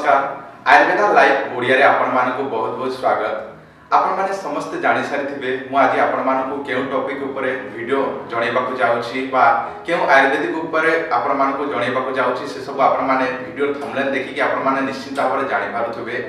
नमस्कार आयुर्वेदा लाइव ओडिया रे आपण मानकु बहुत बहुत स्वागत। आपण माने समस्त जानि सारि थिबे मु आज आपण मानकु केउ टॉपिक ऊपर वीडियो जणैबाकु जाउछि बा केउ आयुर्वेदिक ऊपर आपण मानकु जणैबाकु जाउछि से सब आपण माने वीडियो थंबनेल देखि कि आपण माने निश्चित भाବରେ जानि पारुथबे।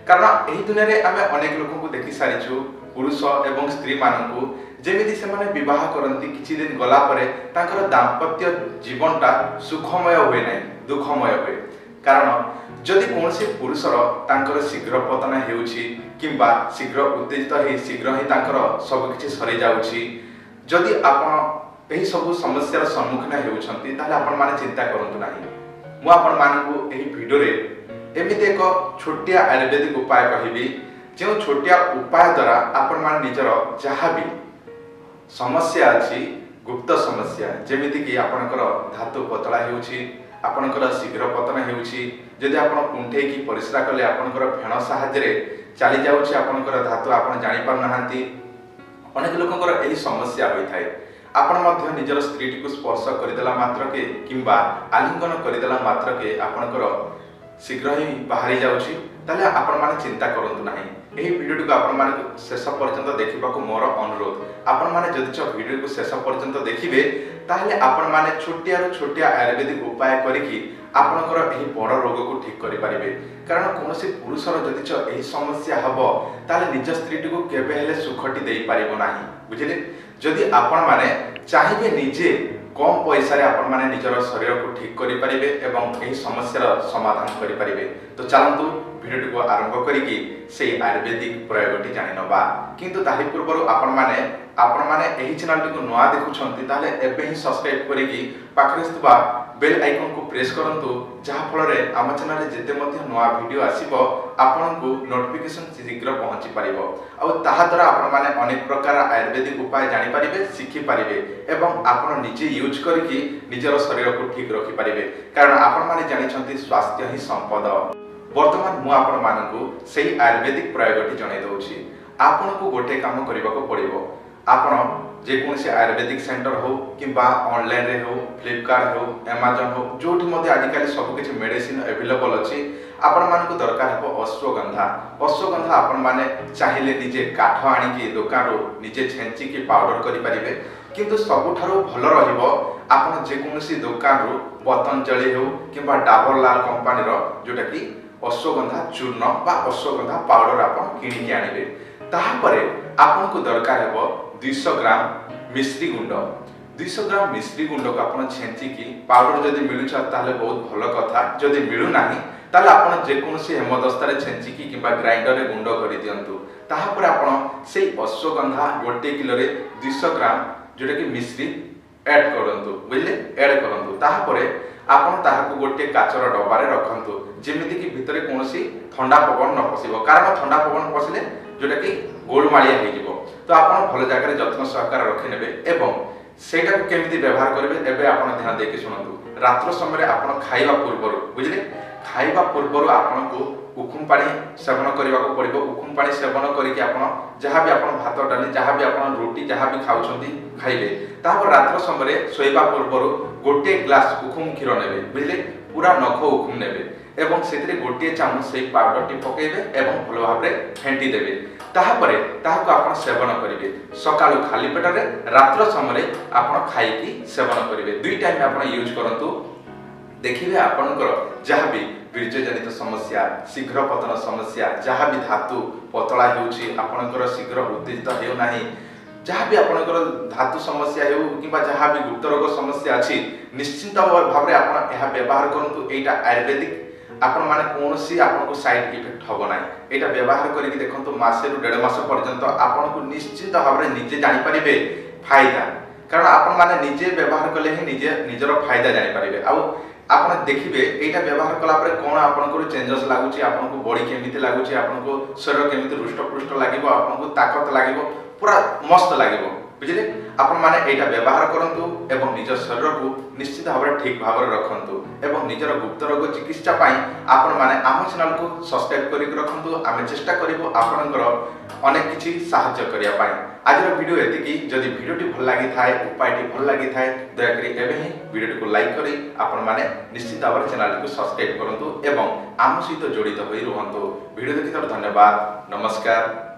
कारण एही दुनिया रे आमे अनेक लोकन को देखि सारिछु पुरुष एवं स्त्री मानकु जेमिति से माने विवाह करंती किछि दिन गला परे तांकर दाम्पत्य जीवनटा सुखमय होय नै दुखमय होय। कारण जदि कौनसी पुरुषर तांकर शीघ्र पतन हेउछि किंबा शीघ्र उत्तेजित हे शीघ्र ही तांकर सब किछि सरी जाउछि जदि आपण एही सब समस्यार सम्मुखीन हेउछंती ताले आपण माने चिंता करंतु नाही। मु आपण मानकु एही वीडियो रे एमिति एक छोटिया आयुर्वेदिक उपाय कहिबी जो छोटिया उपाय द्वारा आपण माने निजर जहा भी समस्या अछि गुप्त समस्या जेमिति कि आपनकर धातु पतला हेउछि आपनकर शीघ्र पतन हेउछि जदि आपण कुंठे की परिश्रा कले आपनकर फेण सहाय्य रे चली जाउछि आपनकर धातु आपण जानि पार नाहंती अनेक लोकंकर एही समस्या होई थाए। आपण मध्य निजर स्त्री को स्पर्श करदेला मात्र के किंबा आलिंगन करदेला मात्र के आपनकर शीघ्र ही बाहरी जाउछि ताले आपण माने चिंता करंतु नाही। एही वीडियो को आपण माने शेष पर्यंत देखिबाकू मोर अनुरोध। आपण माने जदि वीडियो को शेष पर्यंत देखिबे ताले आपण माने छोटिया आयुर्वेदिक उपाय करिकि आपनकर एही बड़ रोग को ठीक करि परिबे। कारण कोनोसी पुरुषर जदि एही समस्या हबो ताले निज स्त्री को केबे हेले सुखटी देई परिबो नाही बुझिले। जदि आपण माने चाहिबे निजे कम पैसा रे आपण माने निजर शरीर को ठीक करि परिबे एवं एही समस्यार समाधान करि परिबे। तो चलंतु वीडियो को आरंभ करिकि से आयुर्वेदिक प्रयोगटी जानि नबा। किंतु ताहि पूर्व आपण माने एही चैनल को नवा देखुछंती ताले एबे ही सब्सक्राइब करिकि पाखरे थिबा बेल आइकन को प्रेस करंतु जहा फल रे आम चैनल रे जेते मध्ये नवा वीडियो आसीबो आपन को नोटिफिकेशन शीघ्र पहुंची परिबो। आ ताहा द्वारा आपण माने अनेक प्रकार आयुर्वेदिक उपाय जानि परिबे सिखि परिबे एवं आपण निजे यूज करिकि निजर शरीर को ठीक रखि परिबे। कारण आपण माने जानि छंती स्वास्थ्य ही संपद। वर्तमान मु आपण मानकु सेही आयुर्वेदिक प्रयोगटी जणाइ दउछि। आपण को गोटे काम करबाको पड़िबो। आपण जे कोनसे आयुर्वेदिक सेंटर हो किंबा ऑनलाइन रे हो फ्लिपकार्ट हो अमेज़न हो जोठी मध्ये आजिकाली सब किछि मेडिसिन अवेलेबल अछि आपण मानकु दरकार हबो अश्वगंधा। अश्वगंधा आपण माने चाहिले निजे काठ आनी की दुकान रो निजे छेंची की पाउडर करि परिबे। किंतु सबुठारो भलो रहिबो आपण जे कोनसी दुकान रो पतंजलि हो किंबा डाबर लाल कंपनी रो जोटा की अश्वगंधा चूर्ण बा अश्वगंधा पाउडर आपण किनि के आनिबे। ताहा परे आपण को दरकार हेबो 200 ग्राम मिश्री गुंड। 200 ग्राम मिश्री गुंड को आपण छेंची की पाउडर जदी मिलुछ ताले बहुत भलो कथा। जदी मिलु नाही ताले आपण जे कोनसी हेमदस्ता रे छेंची की किंबा ग्राइंडर रे गुंड करि दियंतु। ताहा परे आपण सेही अश्वगंधा 1 किलो रे 200 ग्राम जोटा की मिश्री ऐड करंतु बुझले ऐड करंतु। ताहा परे आपण ताहा को गोटे काचर डब्बा रे रखंतु जेमिति की भितरे कोनसी ठंडा पवन न पसिबो। कारण ठंडा पवन पसिले जोटा की गोलमालिया हे जिवो। तो आपण भलो जागा रे जत्न सहकार रखि नेबे एवं सेटा को केमिति व्यवहार करबे एबे आपण ध्यान देके सुनंतु। रात्र समय रे आपण खाइबा पूर्वरु बुझले खाइबा पूर्वरु आपण को उखुम पानी सेवन करबा को पड़िबो। उखुम पानी सेवन करिकि आपण जहा भी आपण भात डाली जहा भी आपण रोटी जहा भी खाउछंती खाइबे। तापर रात्र समय रे सोइबा पूर्वरु गोटे ग्लास उखुम खीर नेबे बुझले पूरा नख उखुम नेबे एवं सेतिरे गोटे चामच से पाउडर टी पकेबे एवं भलो भाबरे फेंटी देबे। ताहा परे ताहा को आपण सेवन करिवे। सकाळु खाली पेट रे रात्र समय रे आपण खाइकी सेवन करिवे। दुई टाइम आपण यूज करंतु देखिबे आपनकर जहा भी बीर्ज जनित समस्या शीघ्र पतन समस्या जहा भी धातु पतला हेउछि आपनकर शीघ्र उत्तेजित हेउ नाही जहा भी आपनकर धातु समस्या हेउ किबा जहा भी गुप्त रोग समस्या अछि निश्चित भाबरे आपण एहा व्यवहार करंतु। एटा आयुर्वेदिक आपण माने कोनोसी आपण को साइड इफेक्ट हबो नाही। एटा व्यवहार करिकि देखंतु मासे रु 1.5 मास पर्यंत आपण को निश्चित भाबरे निजे जानि परिबे फायदा। कारण आपण माने निजे व्यवहार कले ही निजे निजर फायदा जानि परिबे। आ आपण देखिबे एटा व्यवहार कला परे कोन आपण को चेंजेस लागुची आपण को बॉडी केमिति लागुची आपण को शरीर केमिति रुष्ट पुष्ट लागिबो आपण को ताकत लागिबो पूरा मस्त लागिबो बुझे आपण माने एटा व्यवहार करंतु एवं निज शरीर को निश्चित भाव ठीक भाव रखंतु एवं निजर गुप्त रोग चिकित्सा पाई आपण माने आम चैनल को सब्सक्राइब करि रखंतु। आमे चेष्टा करिवो आपनकर अनेक किछि सहाय्य करिया पाई। आज वीडियो एतिकी जदि वीडियोटी भल लागि थाए उपायटी भल लागि थाए दया करी एबे ही वीडियोटी को लाइक करी आपण माने निश्चित भाव चैनल को सब्सक्राइब करंतु एवं आम सहित जड़ित होई रहंतु। वीडियो देखिथार धन्यवाद। नमस्कार।